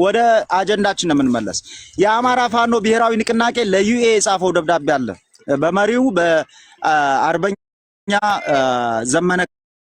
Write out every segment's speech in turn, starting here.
ወደ አጀንዳችን ነው የምንመለስ። የአማራ ፋኖ ብሔራዊ ንቅናቄ ለዩኤ የጻፈው ደብዳቤ አለ። በመሪው በአርበኛ ዘመነ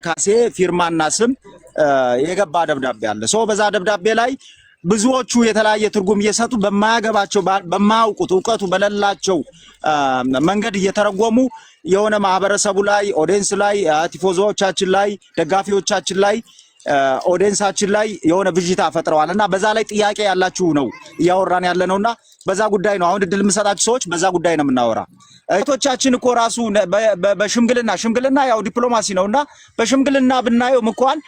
ካሴ ፊርማና ስም የገባ ደብዳቤ አለ። በዛ ደብዳቤ ላይ ብዙዎቹ የተለያየ ትርጉም እየሰጡ በማያገባቸው በማያውቁት ዕውቀቱ በሌላቸው መንገድ እየተረጎሙ የሆነ ማህበረሰቡ ላይ ኦዲየንስ ላይ ቲፎዞቻችን ላይ ደጋፊዎቻችን ላይ ኦዲየንሳችን ላይ የሆነ ብዥታ ፈጥረዋልና በዛ ላይ ጥያቄ ያላችሁ ነው እያወራን ያለነውና በዛ ጉዳይ ነው አሁን እድል የምሰጣችሁ ሰዎች በዛ ጉዳይ ነው የምናወራ። እህቶቻችን እኮ ራሱ በሽምግልና ያው ዲፕሎማሲ ነውና በሽምግልና ብናየው እንኳን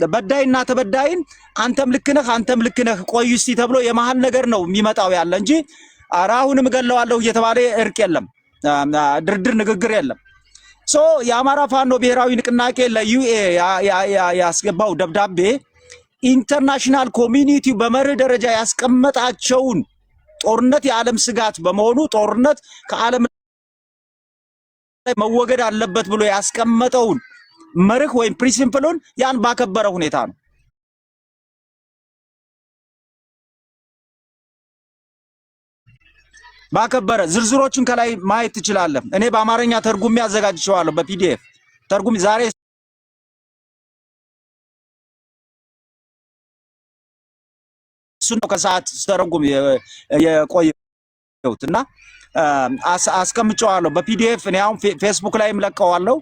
በዳይና ተበዳይን አንተም ልክ ነህ ቆይ እስቲ ተብሎ የመሃል ነገር ነው የሚመጣው ያለ እንጂ አራሁንም ገለዋለሁ እየተባለ እርቅ የለም፣ ድርድር ንግግር የለም። የአማራ ፋኖ ብሔራዊ ንቅናቄ ለዩኤ ያስገባው ደብዳቤ ኢንተርናሽናል ኮሚኒቲው በመርህ ደረጃ ያስቀመጣቸውን ጦርነት የዓለም ስጋት በመሆኑ ጦርነት ከዓለም ላይ መወገድ አለበት ብሎ ያስቀመጠውን መርህ ወይም ፕሪንሲፕሉን ያን ባከበረ ሁኔታ ነው። ባከበረ ዝርዝሮችን ከላይ ማየት ትችላለህ። እኔ በአማርኛ ተርጉሜ አዘጋጅቼዋለሁ በፒዲኤፍ ተርጉሜ ዛሬ ነው ከሰዓት ተርጉም የቆየሁትና አስቀምጬዋለሁ በፒዲኤፍ። እኔ አሁን ፌስቡክ ላይም ለቀዋለሁ፣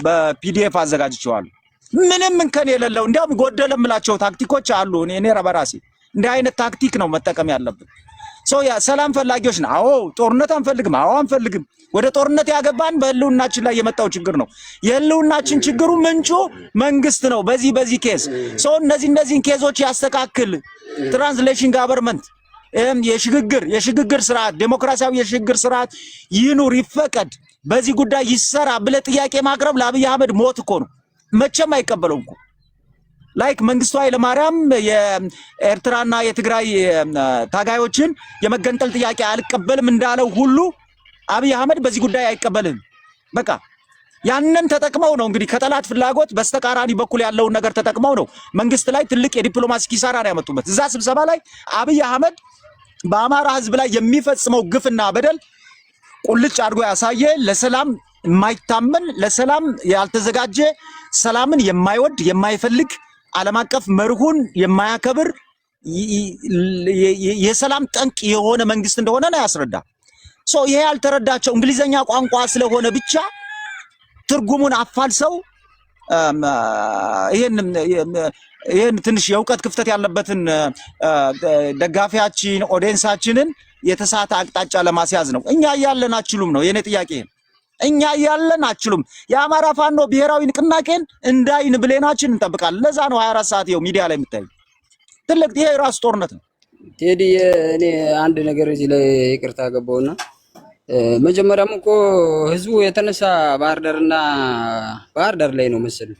በፒዲኤፍ አዘጋጅቼዋለሁ። ምንም እንከን የሌለው እንዲያውም ጎደለ የምላቸው ታክቲኮች አሉ። እኔ በራሴ እንዲህ አይነት ታክቲክ ነው መጠቀም ያለብን። ሰላም ፈላጊዎች ነው። አዎ ጦርነት አንፈልግም። አዎ አንፈልግም። ወደ ጦርነት ያገባን በህልውናችን ላይ የመጣው ችግር ነው። የህልውናችን ችግሩ ምንጩ መንግስት ነው። በዚህ ኬዝ እነዚህን ኬዞች ያስተካክል። ትራንስሌሽን ጋቨርንመንት የሽግግር ስርዓት ዴሞክራሲያዊ የሽግግር ስርዓት ይኑር ይፈቀድ፣ በዚህ ጉዳይ ይሰራ ብለ ጥያቄ ማቅረብ ለአብይ አህመድ ሞት እኮ ነው። መቼም አይቀበለውም እኮ ላይክ መንግስቱ ኃይለማርያም የኤርትራና የትግራይ ታጋዮችን የመገንጠል ጥያቄ አልቀበልም እንዳለው ሁሉ አብይ አህመድ በዚህ ጉዳይ አይቀበልም። በቃ ያንን ተጠቅመው ነው እንግዲህ ከጠላት ፍላጎት በስተቃራኒ በኩል ያለውን ነገር ተጠቅመው ነው መንግስት ላይ ትልቅ የዲፕሎማሲ ኪሳራ ነው ያመጡበት። እዛ ስብሰባ ላይ አብይ አህመድ በአማራ ህዝብ ላይ የሚፈጽመው ግፍና በደል ቁልጭ አድርጎ ያሳየ፣ ለሰላም የማይታመን ለሰላም ያልተዘጋጀ ሰላምን የማይወድ የማይፈልግ ዓለም አቀፍ መርሁን የማያከብር የሰላም ጠንቅ የሆነ መንግስት እንደሆነ ነው ያስረዳ። ይሄ ያልተረዳቸው እንግሊዘኛ ቋንቋ ስለሆነ ብቻ ትርጉሙን አፋልሰው ይሄን ትንሽ የእውቀት ክፍተት ያለበትን ደጋፊያችን ኦዲየንሳችንን የተሳተ አቅጣጫ ለማስያዝ ነው። እኛ እያለን አችሉም ነው የኔ ጥያቄ። እኛ እያለን አችሉም። የአማራ ፋኖ ብሔራዊ ንቅናቄን እንዳይን ብሌናችን እንጠብቃለን። ለዛ ነው 24 ሰዓት ይኸው ሚዲያ ላይ የምታዩ። ትልቅ ይሄ ራስ ጦርነት ነው። ቴዲ እኔ አንድ ነገር እዚህ ላይ ይቅርታ ገባውና መጀመሪያም እኮ ህዝቡ የተነሳ ባህር ዳር ላይ ነው መሰለኝ።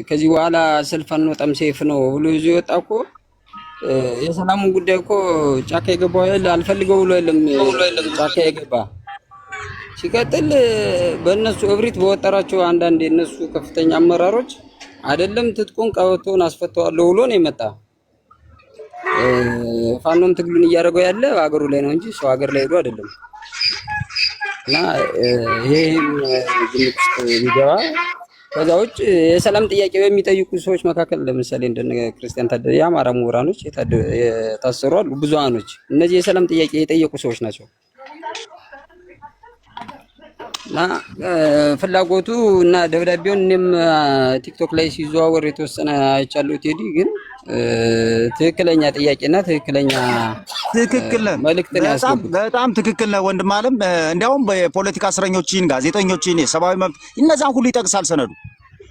ከዚህ በኋላ ሰልፍ አንወጣም ሴፍ ነው ብሎ ይዞ የወጣ እኮ የሰላሙን ጉዳይ እኮ ጫካ የገባው አልፈልገው ብሎ የለም ጫካ የገባ ሲቀጥል በእነሱ እብሪት በወጠራቸው አንዳንድ የነሱ ከፍተኛ አመራሮች አይደለም ትጥቁን ቀበቶን አስፈተዋለሁ ብሎ ነው የመጣ። ፋኖም ትግሉን እያደረገው ያለ ሀገሩ ላይ ነው እንጂ ሰው ሀገር ላይ ሄዶ አይደለም። እና ይሄን ግምት የሚገባ ከዛ ውጭ የሰላም ጥያቄ በሚጠይቁ ሰዎች መካከል ለምሳሌ እንደነ ክርስቲያን ታደለ የአማራ ምሁራኖች የታሰሩ አሉ ብዙሃኖች። እነዚህ የሰላም ጥያቄ የጠየቁ ሰዎች ናቸው። እና ፍላጎቱ እና ደብዳቤውን እኔም ቲክቶክ ላይ ሲዘዋወር የተወሰነ አይቻለሁ። ቴዲ ግን ትክክለኛ ጥያቄና ትክክል መልእክት ነው ያስገቡት። በጣም ትክክል ነው ወንድም አለም። እንዲያውም በፖለቲካ እስረኞችን፣ ጋዜጠኞችን፣ የሰብአዊ መብት እነዛን ሁሉ ይጠቅሳል ሰነዱ።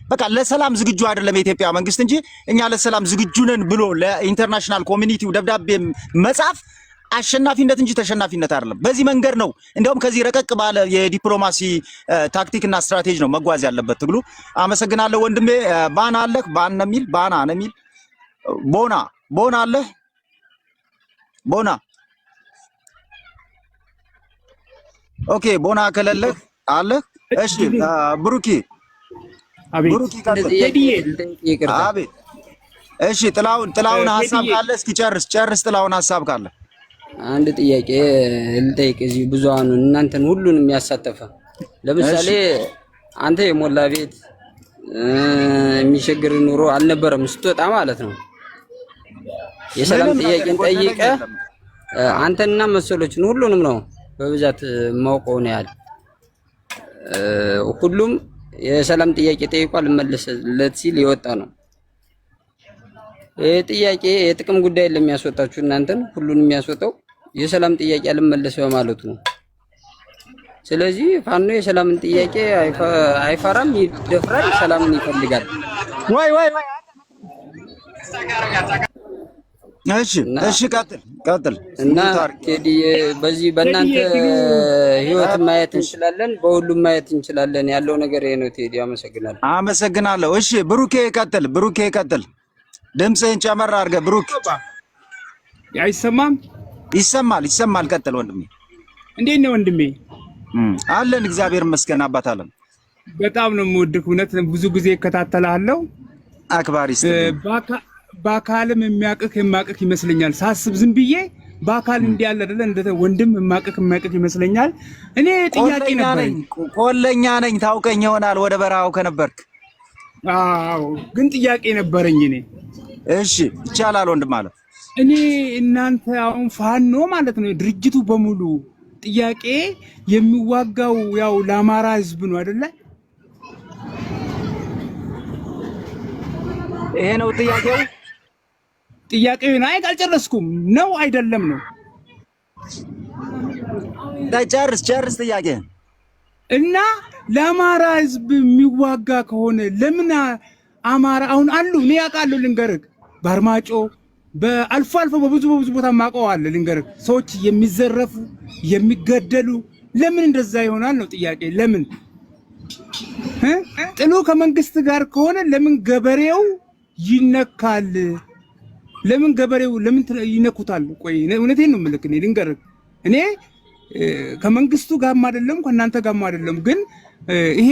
በቃ ለሰላም ዝግጁ አይደለም የኢትዮጵያ መንግስት እንጂ እኛ ለሰላም ዝግጁ ነን ብሎ ለኢንተርናሽናል ኮሚኒቲው ደብዳቤ መጻፍ አሸናፊነት እንጂ ተሸናፊነት አይደለም። በዚህ መንገድ ነው እንዲያውም ከዚህ ረቀቅ ባለ የዲፕሎማሲ ታክቲክና ስትራቴጂ ነው መጓዝ ያለበት ትግሉ። አመሰግናለሁ ወንድሜ። ባና አለህ? ባና ነው የሚል ቦና አለህ? ቦና ኦኬ። ቦና ከሌለህ አለህ? እሺ ብሩኪ አቤት። ብሩኪ ካለ ቴዲዬ አቤት እሺ ጥላውን ሐሳብ ካለ እስኪ ጨርስ ጥላውን ሐሳብ ካለ አንድ ጥያቄ ልጠይቅ። እዚህ ብዙሃኑ እናንተን ሁሉንም ያሳተፈ ለምሳሌ አንተ የሞላ ቤት የሚቸግር ኑሮ አልነበረም ስትወጣ ማለት ነው። የሰላም ጥያቄን ጠይቀ አንተና መሰሎችን ሁሉንም ነው በብዛት ማውቀው ነው ያለ ሁሉም የሰላም ጥያቄ ጠይቋል መለሰለት ሲል ይወጣ ነው። ጥያቄ የጥቅም ጉዳይ ለሚያስወጣችሁ እናንተን ሁሉንም የሚያስወጣው የሰላም ጥያቄ አልመለስ በማለቱ ነው። ስለዚህ ፋኖ የሰላምን ጥያቄ አይፈራም፣ ይደፍራል፣ ሰላምን ይፈልጋል። ወይ እሺ ቀጥል እና ቴዲ በዚህ በእናንተ ህይወት ማየት እንችላለን፣ በሁሉም ማየት እንችላለን። ያለው ነገር ይሄ ነው። ቴዲ አመሰግናለሁ። እሺ ብሩኬ ቀጥል። ድምፅህን ጨመር አድርገህ ብሩክ። አይሰማም? ይሰማል። ቀጥል ወንድሜ። እንዴት ነው ወንድሜ? አለን እግዚአብሔር ይመስገን። አባት አለም በጣም ነው የምወድህ። እውነት ብዙ ጊዜ እከታተልሃለሁ። አክባሪስ በአካልም የማቅህ ይመስለኛል ሳስብ ዝም ብዬ በአካል እንዲያለ አይደለ እንደ ወንድም የማቅህ ይመስለኛል። እኔ ጥያቄ ነበረኝ። ቆለኛ ነኝ ታውቀኝ ይሆናል ወደ በረሃው ከነበርክ። አዎ ግን ጥያቄ ነበረኝ እኔ። እሺ ይቻላል ወንድም አለ። እኔ እናንተ አሁን ፋኖ ማለት ነው ድርጅቱ በሙሉ ጥያቄ የሚዋጋው ያው ለአማራ ህዝብ ነው አይደለ? ይሄ ነው ጥያቄው። ጥያቄውን አልጨረስኩም ነው አይደለም ነው? ጨርስ ጥያቄ። እና ለአማራ ህዝብ የሚዋጋ ከሆነ ለምን አማራ አሁን አሉ እኔ ያውቃለሁ ልንገርህ፣ በአርማጮ በአልፎ በብዙ ቦታ ማቀዋል ልንገርህ፣ ሰዎች የሚዘረፉ የሚገደሉ ለምን እንደዛ ይሆናል ነው ጥያቄ። ለምን ጥሉ ከመንግስት ጋር ከሆነ ለምን ገበሬው ይነካል? ለምን ገበሬው ለምን ይነኩታል? ቆይ እውነቴን ነው የምልህ። እኔ ልንገርህ፣ እኔ ከመንግስቱ ጋርም አይደለም ከእናንተ ጋርም አይደለም፣ ግን ይሄ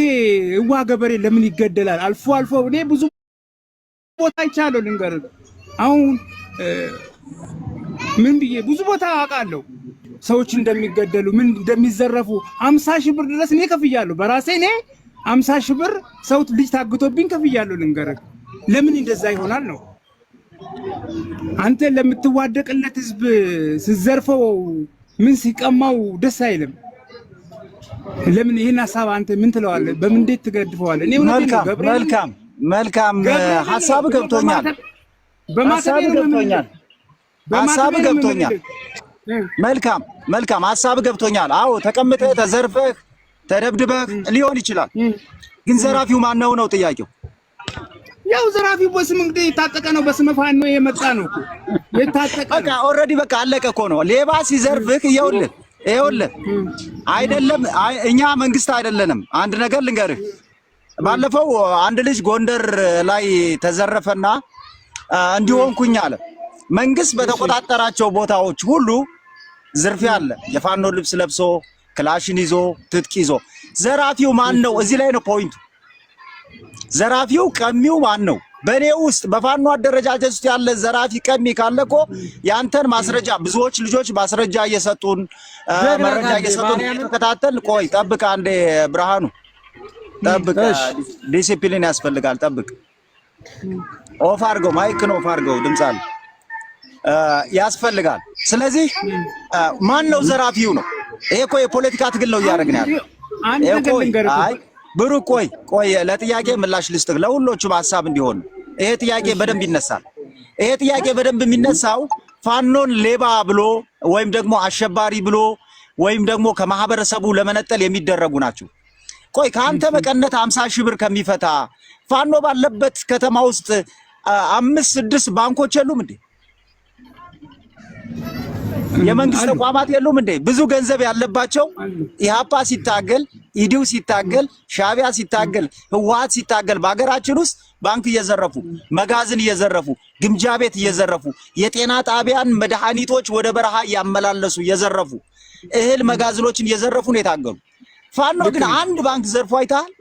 እዋ ገበሬ ለምን ይገደላል? አልፎ እኔ ብዙ ቦታ አይቻለሁ ልንገርህ። አሁን ምን ብዬ ብዙ ቦታ አውቃለሁ ሰዎች እንደሚገደሉ ምን እንደሚዘረፉ 50 ሺህ ብር ድረስ እኔ ከፍያለሁ በራሴ። እኔ 50 ሺህ ብር ሰው ልጅ ታግቶብኝ ከፍያለሁ ልንገርህ። ለምን እንደዛ ይሆናል ነው? አንተ ለምትዋደቅለት ህዝብ ስትዘርፈው ምን ሲቀማው ደስ አይልም? ለምን ይሄን ሐሳብ አንተ ምን ትለዋለህ? በምን እንዴት ትገድፈዋለህ? እኔ መልካም ሐሳብ ገብቶኛል። መልካም ሐሳብ ገብቶኛል። አዎ ተቀምጠህ ተዘርፈህ ተደብድበህ ሊሆን ይችላል፣ ግን ዘራፊው ማን ነው ጥያቄው። ያው ዘራፊው በስም እንግዲህ የታጠቀ ነው፣ በስመ ፋኖ የመጣ ነው እኮ የታጠቀ። በቃ ኦልሬዲ በቃ አለቀ እኮ ነው። ሌባ ሲዘርፍህ ይኸውልህ አይደለም እኛ መንግስት አይደለንም። አንድ ነገር ልንገርህ፣ ባለፈው አንድ ልጅ ጎንደር ላይ ተዘረፈና እንዲሆንኩኝ አለ። መንግስት በተቆጣጠራቸው ቦታዎች ሁሉ ዝርፊያ አለ። የፋኖ ልብስ ለብሶ ክላሽን ይዞ ትጥቅ ይዞ። ዘራፊው ማን ነው? እዚህ ላይ ነው ፖይንቱ። ዘራፊው ቀሚው ማን ነው? በኔ ውስጥ በፋኖ አደረጃጀት ውስጥ ያለ ዘራፊ ቀሚ ካለ እኮ ያንተን ማስረጃ ብዙዎች ልጆች ማስረጃ እየሰጡን መረጃ እየሰጡን እየተከታተል። ቆይ ጠብቅ አንዴ ብርሃኑ ጠብቅ፣ ዲሲፕሊን ያስፈልጋል። ጠብቅ። ኦፍ አድርገው፣ ማይክን ኦፍ አድርገው፣ ድምፅ አለ ያስፈልጋል። ስለዚህ ማን ነው ዘራፊው ነው? ይሄ እኮ የፖለቲካ ትግል ነው እያደረግን ያለው። አይ ብሩክ ቆይ ለጥያቄ ምላሽ ልስጥህ፣ ለሁሎቹም ሐሳብ እንዲሆን። ይሄ ጥያቄ በደንብ ይነሳል። ይሄ ጥያቄ በደንብ የሚነሳው ፋኖን ሌባ ብሎ ወይም ደግሞ አሸባሪ ብሎ ወይም ደግሞ ከማህበረሰቡ ለመነጠል የሚደረጉ ናቸው። ቆይ ከአንተ መቀነት 50 ሺህ ብር ከሚፈታ ፋኖ ባለበት ከተማ ውስጥ 5-6 ባንኮች የሉም እንዴ? የመንግስት ተቋማት የሉም እንዴ? ብዙ ገንዘብ ያለባቸው ኢህአፓ ሲታገል፣ ኢዲው ሲታገል፣ ሻቢያ ሲታገል፣ ህወሓት ሲታገል በሀገራችን ውስጥ ባንክ እየዘረፉ መጋዘን እየዘረፉ ግምጃ ቤት እየዘረፉ የጤና ጣቢያን መድኃኒቶች ወደ በረሃ እያመላለሱ እየዘረፉ እህል መጋዘኖችን እየዘረፉ ነው የታገሉ። ፋኖ ግን አንድ ባንክ ዘርፎ አይተሃል?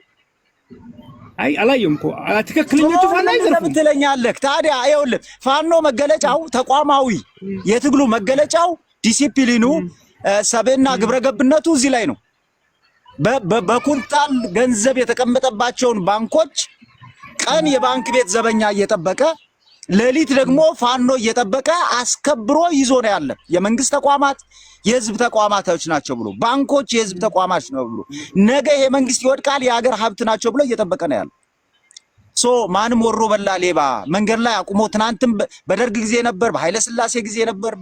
አይ አላየሁም እኮ ትክክለኞቹ ፋኖ አይዘርፉም ትለኛለህ። ታዲያ ይኸውልህ ፋኖ መገለጫው ተቋማዊ የትግሉ መገለጫው ዲሲፕሊኑ ሰብዕና ግብረገብነቱ እዚህ ላይ ነው። በኩንታል ገንዘብ የተቀመጠባቸውን ባንኮች ቀን የባንክ ቤት ዘበኛ እየጠበቀ ሌሊት ደግሞ ፋኖ እየጠበቀ አስከብሮ ይዞ ነው ያለ። የመንግስት ተቋማት የህዝብ ተቋማቶች ናቸው ብሎ ባንኮች የህዝብ ተቋማት ነው ብሎ ነገ ይሄ መንግስት ይወድቃል የሀገር ሀብት ናቸው ብሎ እየጠበቀ ነው ያለ። ሶ ማንም ወሮ በላ ሌባ መንገድ ላይ አቁሞ ትናንትም በደርግ ጊዜ ነበር፣ በኃይለ ስላሴ ጊዜ ነበር፣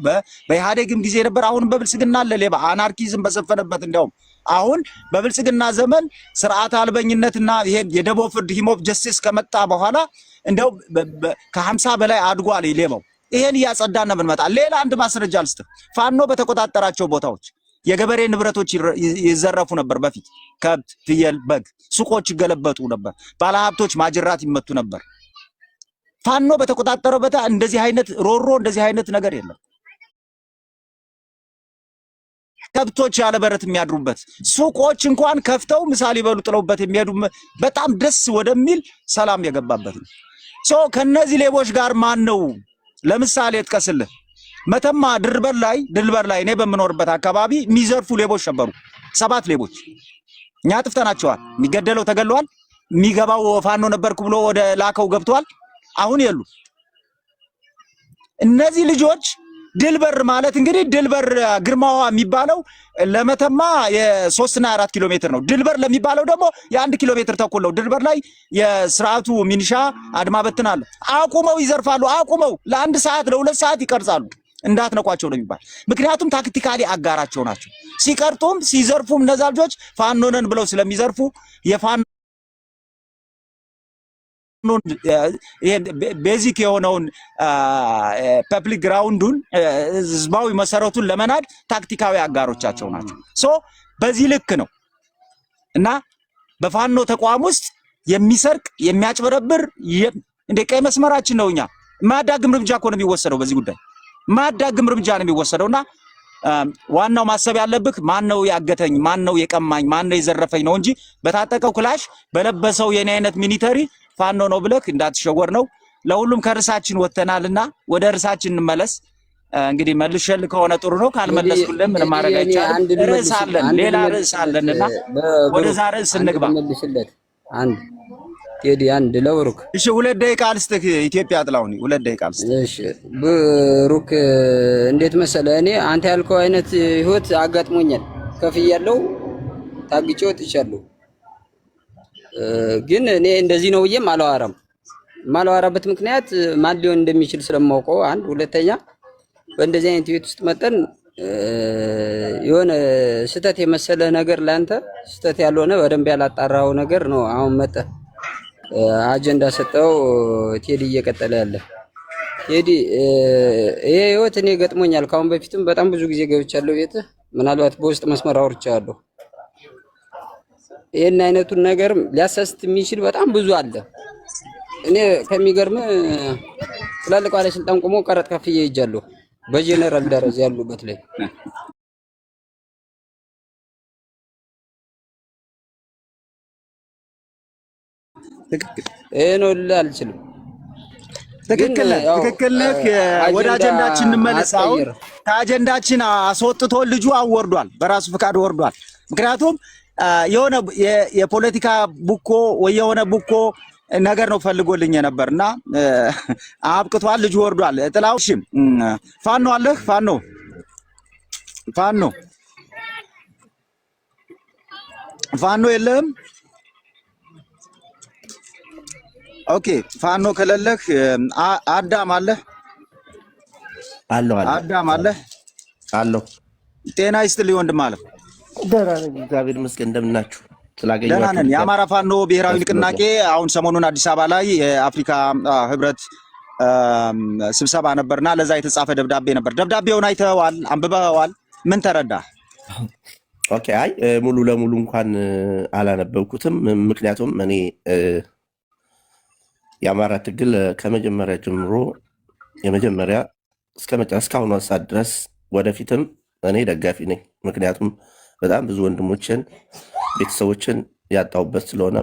በኢህአዴግም ጊዜ ነበር። አሁን በብልጽግና አለ ሌባ አናርኪዝም በሰፈነበት። እንዲያውም አሁን በብልጽግና ዘመን ስርዓት አልበኝነትና ይሄ የደቦ ፍርድ ሂሞፕ ጀስቲስ ከመጣ በኋላ እንደው ከ50 በላይ አድጓል ሌባው። ይሄን እያጸዳን ነው የምንመጣ። ሌላ አንድ ማስረጃ ልስጥህ። ፋኖ በተቆጣጠራቸው ቦታዎች የገበሬ ንብረቶች ይዘረፉ ነበር። በፊት ከብት፣ ፍየል፣ በግ፣ ሱቆች ይገለበጡ ነበር። ባለሀብቶች ማጅራት ይመቱ ነበር። ፋኖ በተቆጣጠረው ቦታ እንደዚህ አይነት ሮሮ እንደዚህ አይነት ነገር የለም። ከብቶች ያለ በረት የሚያድሩበት ሱቆች እንኳን ከፍተው ምሳሌ ይበሉ ጥለውበት የሚሄዱ በጣም ደስ ወደሚል ሰላም የገባበት ነው። ሶ ከነዚህ ሌቦች ጋር ማን ነው? ለምሳሌ እጥቀስልህ። መተማ ድልበር ላይ እኔ በምኖርበት አካባቢ የሚዘርፉ ሌቦች ነበሩ። 7 ሌቦች እኛ አጥፍተናቸዋል። የሚገደለው ተገሏል። የሚገባው ፋኖ ነበርኩ ብሎ ወደ ላከው ገብቷል። አሁን የሉ። እነዚህ ልጆች ድልበር ማለት እንግዲህ ድልበር ግርማዋ የሚባለው ለመተማ የ3 እና 4 ኪሎ ሜትር ነው። ድልበር ለሚባለው ደግሞ የ1 ኪሎ ሜትር ተኩል ነው። ድልበር ላይ የስርዓቱ ሚኒሻ አድማ በትናል አቁመው ይዘርፋሉ። አቁመው ለ1 ሰዓት ለ2 ሰዓት ይቀርጻሉ። እንዳትነቋቸው ነው የሚባል። ምክንያቱም ታክቲካሊ አጋራቸው ናቸው። ሲቀርጡም ሲዘርፉም እነዛ ልጆች ፋኖ ነን ብለው ስለሚዘርፉ የፋኖ ቤዚክ የሆነውን ፐብሊክ ግራውንዱን ህዝባዊ መሰረቱን ለመናድ ታክቲካዊ አጋሮቻቸው ናቸው። ሶ በዚህ ልክ ነው እና በፋኖ ተቋም ውስጥ የሚሰርቅ የሚያጭበረብር እንደ ቀይ መስመራችን ነው። እኛ ማዳግም እርምጃ እኮ ነው የሚወሰደው በዚህ ጉዳይ ማዳግም እርምጃ ነው የሚወሰደውና ዋናው ማሰብ ያለብህ ማን ነው ያገተኝ፣ ማን ነው የቀማኝ፣ ማን ነው የዘረፈኝ ነው እንጂ በታጠቀው ክላሽ በለበሰው የኔ አይነት ሚሊተሪ ፋኖ ነው ብለህ እንዳትሸወር ነው። ለሁሉም ከርሳችን ወተናልና ወደ ርሳችን እንመለስ። እንግዲህ መልሸል ከሆነ ጥሩ ነው፣ ካልመለስኩልህ ምንም ማድረግ አይቻልም። ርዕስ አለን፣ ሌላ ርዕስ አለንና ወደዛ ርዕስ እንግባ። አንድ ቴዲ አንድ ለብሩክ እሺ፣ 2 ደቂቃ ልስጥህ። ኢትዮጵያ ጥላሁን 2 ደቂቃ ልስጥህ። እሺ ብሩክ፣ እንዴት መሰለህ እኔ አንተ ያልከው አይነት ህይወት አጋጥሞኛል። ከፍያለሁ፣ ታግጬ ወጥቻለሁ። ግን እኔ እንደዚህ ነው ብዬም አላወራም። ማላወራበት ምክንያት ማን ሊሆን እንደሚችል ስለማውቀው፣ አንድ ሁለተኛ በእንደዚህ አይነት ህይወት ውስጥ መጠን የሆነ ስተት የመሰለ ነገር ለአንተ ስተት ያልሆነ በደንብ ያላጣራው ነገር ነው አሁን መጣ አጀንዳ ሰጠው። ቴዲ እየቀጠለ ያለ ቴዲ ይሄ ህይወት እኔ ገጥሞኛል። ካሁን በፊትም በጣም ብዙ ጊዜ ገብቻለሁ ቤት፣ ምናልባት በውስጥ መስመር አውርቻለሁ። ይሄን አይነቱን ነገር ሊያሳስት የሚችል በጣም ብዙ አለ። እኔ ከሚገርም ትላልቅ ባለስልጣን ቆሞ ቀረጥ ከፍዬ ይጃለሁ በጀነራል ደረጃ ያሉበት ላይ ነው አልችልም። ትክክል ነህ። ወደ አጀንዳችን እንመለስ። አሁን ከአጀንዳችን አስወጥቶ ልጁ አወርዷል፣ በራሱ ፍቃድ ወርዷል። ምክንያቱም የሆነ የፖለቲካ ቡኮ ወይ የሆነ ቡኮ ነገር ነው ፈልጎልኝ ነበርና አብቅቷል። ልጁ ወርዷል። ጥላው እሺ፣ ፋኖ አለህ? ፋኖ የለህም? ኦኬ፣ ፋኖ ከሌለህ አዳም አለህ? አዳም አለህ? ጤና ይስጥልኝ ወንድም አለ። ደህና ነኝ እግዚአብሔር ይመስገን። እንደምናችሁ ስላገኘኋችሁ ደህና ነን። የአማራ ፋኖ ብሔራዊ ንቅናቄ አሁን ሰሞኑን አዲስ አበባ ላይ የአፍሪካ ህብረት ስብሰባ ነበርና ለዛ የተጻፈ ደብዳቤ ነበር። ደብዳቤውን አይተኸዋል? አንብበኸዋል? ምን ተረዳህ? ኦኬ። አይ ሙሉ ለሙሉ እንኳን አላነበብኩትም። ምክንያቱም እኔ የአማራ ትግል ከመጀመሪያ ጀምሮ የመጀመሪያ እስካሁኗ ሰዓት ድረስ ወደፊትም እኔ ደጋፊ ነኝ። ምክንያቱም በጣም ብዙ ወንድሞችን ቤተሰቦችን ያጣሁበት ስለሆነ